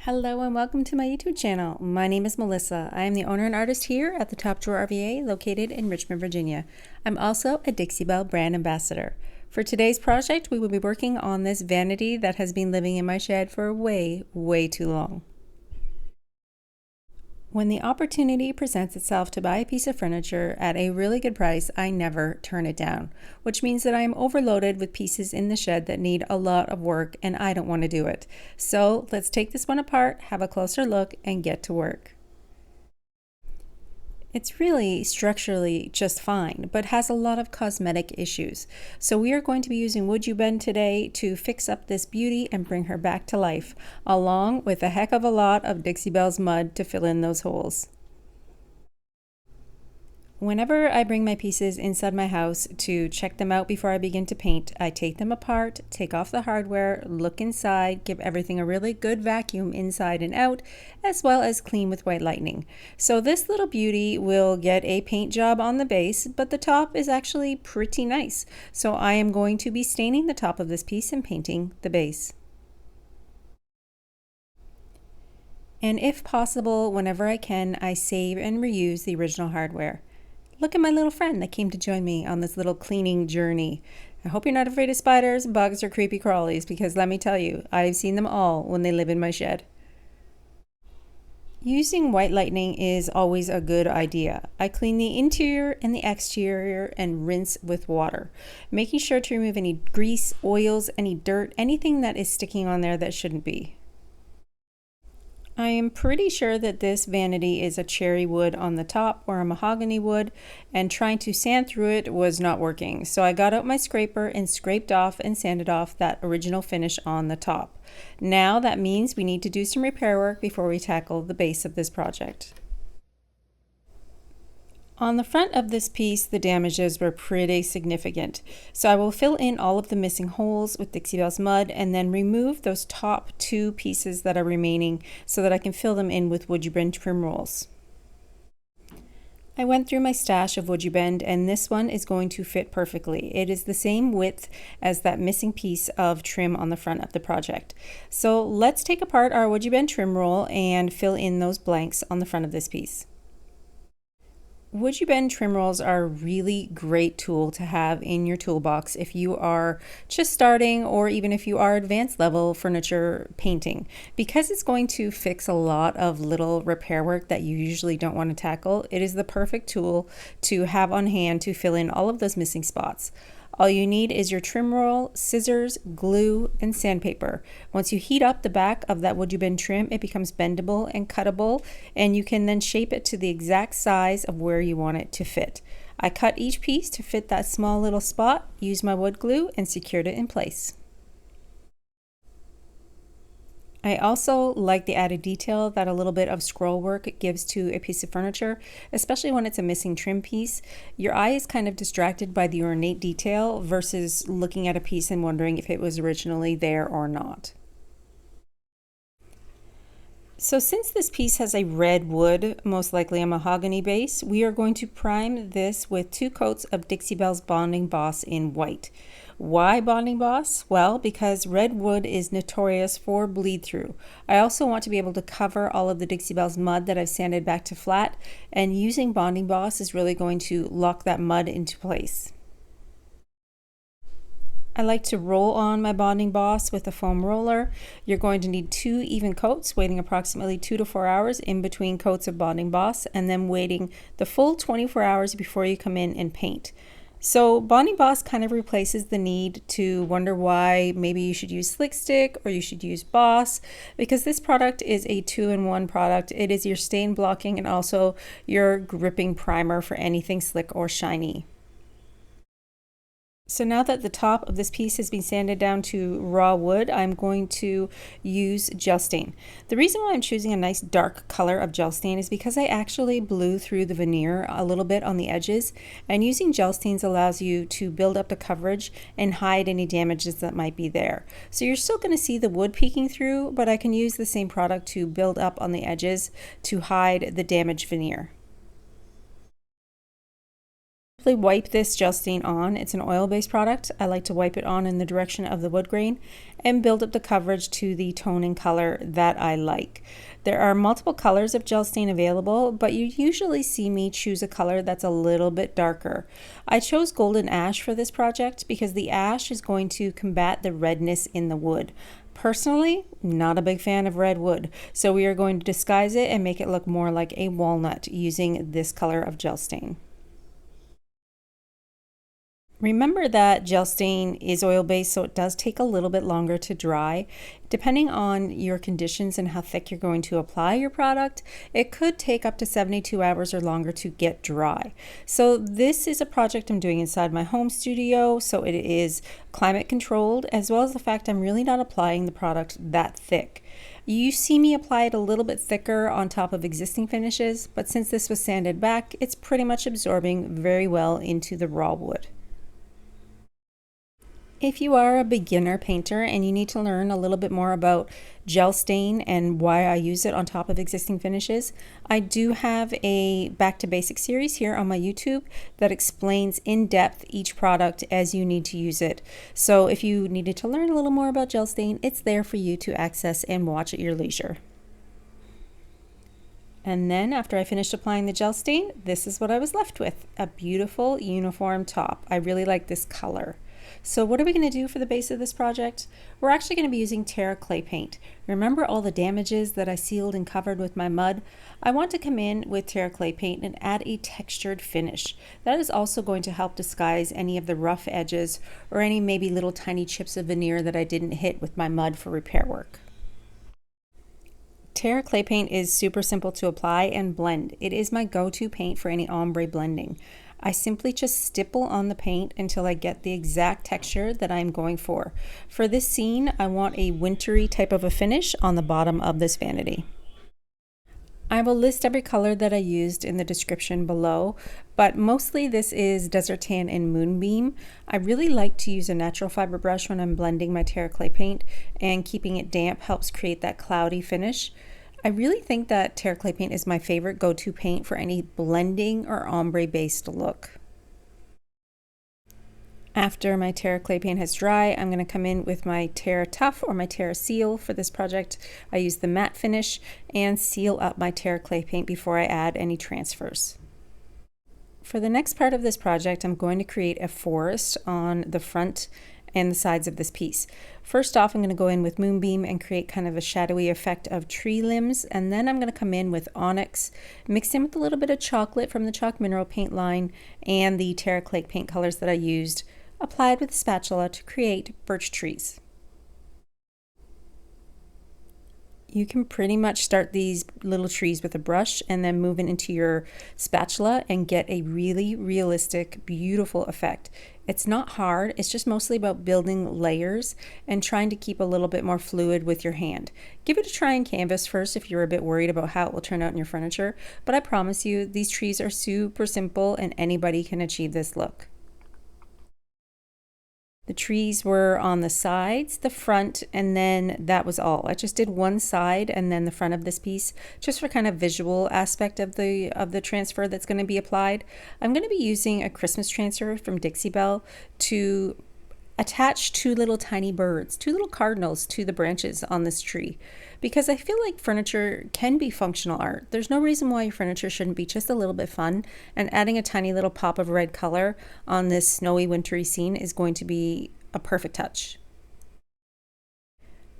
Hello and welcome to my YouTube channel. My name is Melissa. I am the owner and artist here at the Top Drawer RVA located in Richmond, Virginia. I'm also a Dixie Belle brand ambassador. For today's project, we will be working on this vanity that has been living in my shed for way too long. When the opportunity presents itself to buy a piece of furniture at a really good price, I never turn it down, which means that I am overloaded with pieces in the shed that need a lot of work and I don't want to do it. So let's take this one apart, have a closer look, and get to work. It's really structurally just fine, but has a lot of cosmetic issues. So we are going to be using Would You Bend today to fix up this beauty and bring her back to life, along with a heck of a lot of Dixie Belle's mud to fill in those holes. Whenever I bring my pieces inside my house to check them out before I begin to paint, I take them apart, take off the hardware, look inside, give everything a really good vacuum inside and out, as well as clean with white lightning. So this little beauty will get a paint job on the base, but the top is actually pretty nice. So I am going to be staining the top of this piece and painting the base. And if possible, whenever I can, I save and reuse the original hardware. Look at my little friend that came to join me on this little cleaning journey. I hope you're not afraid of spiders, bugs, or creepy crawlies, because let me tell you, I've seen them all when they live in my shed. Using white lightning is always a good idea. I clean the interior and the exterior and rinse with water, making sure to remove any grease, oils, any dirt, anything that is sticking on there that shouldn't be. I am pretty sure that this vanity is a cherry wood on the top or a mahogany wood, and trying to sand through it was not working. So I got out my scraper and scraped off and sanded off that original finish on the top. Now that means we need to do some repair work before we tackle the base of this project. On the front of this piece, the damages were pretty significant. So I will fill in all of the missing holes with Dixie Belle's mud and then remove those top two pieces that are remaining so that I can fill them in with Would You Bend trim rolls. I went through my stash of Would You Bend, and this one is going to fit perfectly. It is the same width as that missing piece of trim on the front of the project. So let's take apart our Would You Bend trim roll and fill in those blanks on the front of this piece. Would You Bend trim rolls are a really great tool to have in your toolbox if you are just starting, or even if you are advanced level furniture painting, because it's going to fix a lot of little repair work that you usually don't want to tackle. It is the perfect tool to have on hand to fill in all of those missing spots. All you need is your trim roll, scissors, glue, and sandpaper. Once you heat up the back of that Would You Bend trim, it becomes bendable and cuttable, and you can then shape it to the exact size of where you want it to fit. I cut each piece to fit that small little spot, used my wood glue, and secured it in place. I also like the added detail that a little bit of scroll work gives to a piece of furniture, especially when it's a missing trim piece. Your eye is kind of distracted by the ornate detail versus looking at a piece and wondering if it was originally there or not. So since this piece has a red wood, most likely a mahogany base, we are going to prime this with 2 coats of Dixie Belle's Bonding Boss in white. Why Bonding Boss? Well, because red wood is notorious for bleed through. I also want to be able to cover all of the Dixie Belle's mud that I've sanded back to flat, and using Bonding Boss is really going to lock that mud into place. I like to roll on my Bonding Boss with a foam roller. You're going to need 2 even coats, waiting approximately 2 to 4 hours in between coats of Bonding Boss, and then waiting the full 24 hours before you come in and paint. So Bonding Boss kind of replaces the need to wonder why maybe you should use Slick Stick or you should use Boss, because this product is a 2-in-1 product. It is your stain blocking and also your gripping primer for anything slick or shiny. So now that the top of this piece has been sanded down to raw wood, I'm going to use gel stain. The reason why I'm choosing a nice dark color of gel stain is because I actually blew through the veneer a little bit on the edges, and using gel stains allows you to build up the coverage and hide any damages that might be there. So you're still going to see the wood peeking through, but I can use the same product to build up on the edges to hide the damaged veneer. simply wipe this gel stain on. It's an oil-based product. I like to wipe it on in the direction of the wood grain and build up the coverage to the tone and color that I like. There are multiple colors of gel stain available, but you usually see me choose a color that's a little bit darker. I chose golden ash for this project because the ash is going to combat the redness in the wood. Personally, not a big fan of red wood, so we are going to disguise it and make it look more like a walnut using this color of gel stain. Remember that gel stain is oil-based, so it does take a little bit longer to dry. Depending on your conditions and how thick you're going to apply your product, it could take up to 72 hours or longer to get dry. So this is a project I'm doing inside my home studio, so it is climate controlled, as well as the fact I'm really not applying the product that thick. You see me apply it a little bit thicker on top of existing finishes, but since this was sanded back, it's pretty much absorbing very well into the raw wood. If you are a beginner painter and you need to learn a little bit more about gel stain and why I use it on top of existing finishes, I do have a Back to Basics series here on my YouTube that explains in depth each product as you need to use it. So if you needed to learn a little more about gel stain, it's there for you to access and watch at your leisure. And then after I finished applying the gel stain, this is what I was left with, a beautiful uniform top. I really like this color. So what are we going to do for the base of this project? We're actually going to be using Terra clay paint. Remember all the damages that I sealed and covered with my mud? I want to come in with Terra clay paint and add a textured finish. That is also going to help disguise any of the rough edges or any maybe little tiny chips of veneer that I didn't hit with my mud for repair work. Terra clay paint is super simple to apply and blend. It is my go-to paint for any ombre blending. I simply just stipple on the paint until I get the exact texture that I'm going for. For this scene, I want a wintry type of a finish on the bottom of this vanity. I will list every color that I used in the description below, but mostly this is Desert Tan and Moonbeam. I really like to use a natural fiber brush when I'm blending my Terra clay paint, and keeping it damp helps create that cloudy finish. I really think that Terra clay paint is my favorite go-to paint for any blending or ombre based look. After my Terra clay paint has dry, I'm going to come in with my Terra Tough or my Terra Seal. For this project, I use the matte finish and seal up my Terra clay paint before I add any transfers. For the next part of this project, I'm going to create a forest on the front and the sides of this piece. First off, I'm going to go in with Moonbeam and create kind of a shadowy effect of tree limbs, and then I'm going to come in with Onyx, mixed in with a little bit of chocolate from the Chalk Mineral paint line and the Terra clay paint colors that I used, applied with a spatula to create birch trees. You can pretty much start these little trees with a brush and then move it into your spatula and get a really realistic, beautiful effect. It's not hard, it's just mostly about building layers and trying to keep a little bit more fluid with your hand. Give it a try in canvas first if you're a bit worried about how it will turn out in your furniture, but I promise you these trees are super simple and anybody can achieve this look. The trees were on the sides, the front, and then that was all. I just did one side and then the front of this piece, just for kind of visual aspect of the transfer that's going to be applied. I'm going to be using a Christmas transfer from Dixie Belle to attach two little tiny birds, two little cardinals, to the branches on this tree, because I feel like furniture can be functional art. There's no reason why your furniture shouldn't be just a little bit fun, and adding a tiny little pop of red color on this snowy wintry scene is going to be a perfect touch.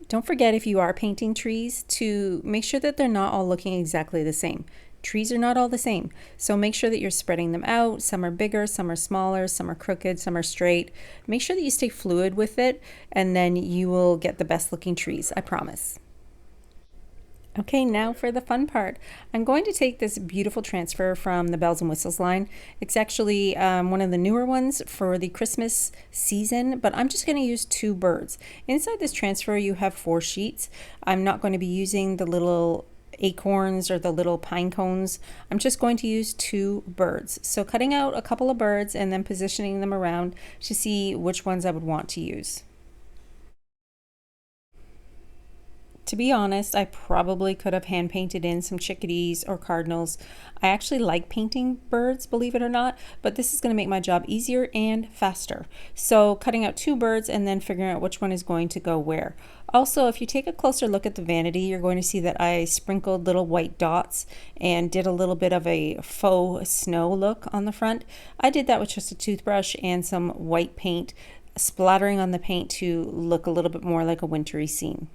Don't forget, if you are painting trees, to make sure that they're not all looking exactly the same. Trees are not all the same, so make sure that you're spreading them out. Some are bigger, some are smaller, some are crooked, some are straight. Make sure that you stay fluid with it, and then you will get the best looking trees, I promise. Okay, now for the fun part. I'm going to take this beautiful transfer from the Bells and Whistles line. It's actually one of the newer ones for the Christmas season, but I'm just going to use two birds. Inside this transfer, you have 4 sheets. I'm not going to be using the little acorns or the little pine cones. I'm just going to use 2 birds. So cutting out a couple of birds and then positioning them around to see which ones I would want to use. To be honest, I probably could have hand painted in some chickadees or cardinals. I actually like painting birds, believe it or not, but this is going to make my job easier and faster. So cutting out 2 birds and then figuring out which one is going to go where. Also, if you take a closer look at the vanity, you're going to see that I sprinkled little white dots and did a little bit of a faux snow look on the front. I did that with just a toothbrush and some white paint, splattering on the paint to look a little bit more like a wintry scene.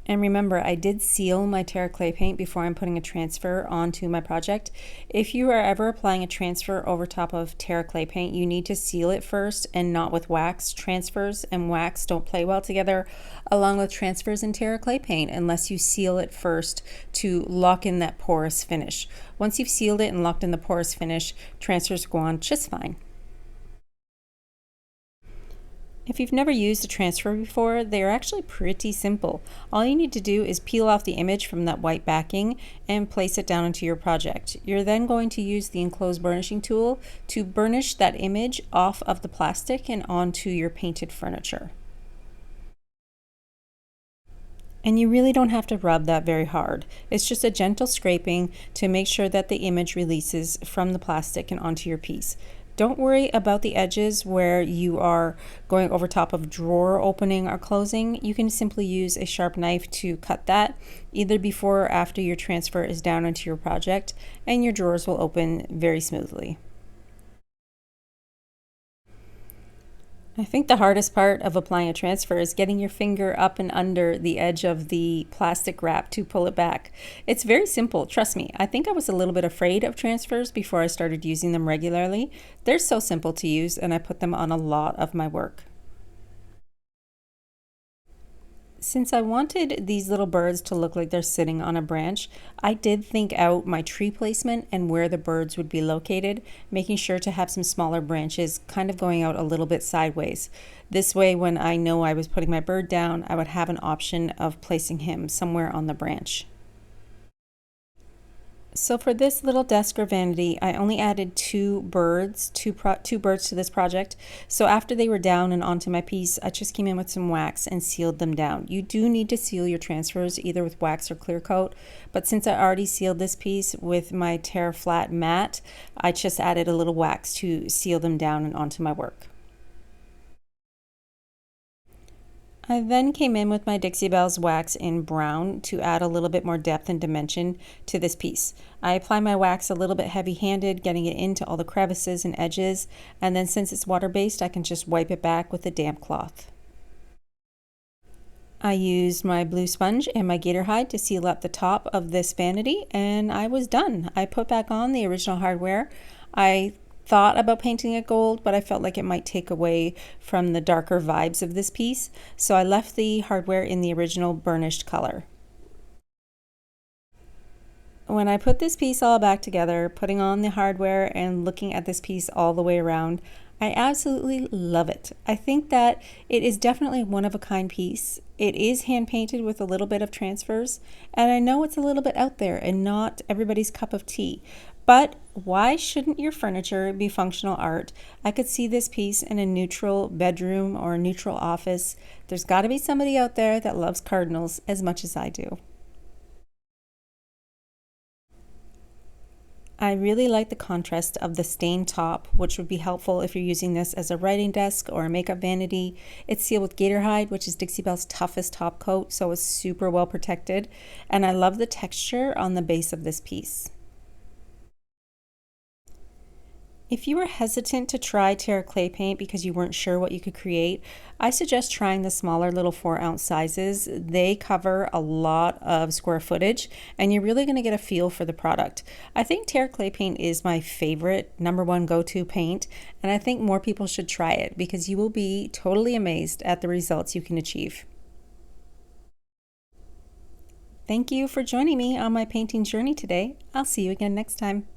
And remember, I did seal my Terra clay paint before I'm putting a transfer onto my project. If you are ever applying a transfer over top of Terra clay paint, you need to seal it first and not with wax. Transfers and wax don't play well together, along with transfers and Terra clay paint, unless you seal it first to lock in that porous finish. Once you've sealed it and locked in the porous finish, transfers go on just fine. If you've never used a transfer before, they are actually pretty simple. All you need to do is peel off the image from that white backing and place it down into your project. You're then going to use the enclosed burnishing tool to burnish that image off of the plastic and onto your painted furniture. And you really don't have to rub that very hard. It's just a gentle scraping to make sure that the image releases from the plastic and onto your piece. Don't worry about the edges where you are going over top of drawer opening or closing. You can simply use a sharp knife to cut that, either before or after your transfer is down into your project, and your drawers will open very smoothly. I think the hardest part of applying a transfer is getting your finger up and under the edge of the plastic wrap to pull it back. It's very simple, trust me. I think I was a little bit afraid of transfers before I started using them regularly. They're so simple to use, and I put them on a lot of my work. Since I wanted these little birds to look like they're sitting on a branch, I did think out my tree placement and where the birds would be located, making sure to have some smaller branches kind of going out a little bit sideways. This way, when I know I was putting my bird down, I would have an option of placing him somewhere on the branch. So for this little desk or vanity, I only added 2 birds, two birds to this project. So after they were down and onto my piece, I just came in with some wax and sealed them down. You do need to seal your transfers either with wax or clear coat, but since I already sealed this piece with my Terra flat matte, I just added a little wax to seal them down and onto my work. I then came in with my Dixie Belle's wax in brown to add a little bit more depth and dimension to this piece. I apply my wax a little bit heavy-handed, getting it into all the crevices and edges, and then since it's water-based, I can just wipe it back with a damp cloth. I used my blue sponge and my Gator Hide to seal up the top of this vanity, and I was done. I put back on the original hardware. I thought about painting it gold, but I felt like it might take away from the darker vibes of this piece, so I left the hardware in the original burnished color. When I put this piece all back together, putting on the hardware and looking at this piece all the way around, I absolutely love it. I think that it is definitely one of a kind piece. It is hand painted with a little bit of transfers, and I know it's a little bit out there and not everybody's cup of tea. But why shouldn't your furniture be functional art? I could see this piece in a neutral bedroom or a neutral office. There's got to be somebody out there that loves cardinals as much as I do. I really like the contrast of the stained top, which would be helpful if you're using this as a writing desk or a makeup vanity. It's sealed with Gator Hide, which is Dixie Belle's toughest top coat, so it's super well protected. And I love the texture on the base of this piece. If you were hesitant to try Terra clay paint because you weren't sure what you could create, I suggest trying the smaller little 4-ounce sizes. They cover a lot of square footage and you're really going to get a feel for the product. I think Terra clay paint is my favorite #1 go-to paint, and I think more people should try it because you will be totally amazed at the results you can achieve. Thank you for joining me on my painting journey today. I'll see you again next time.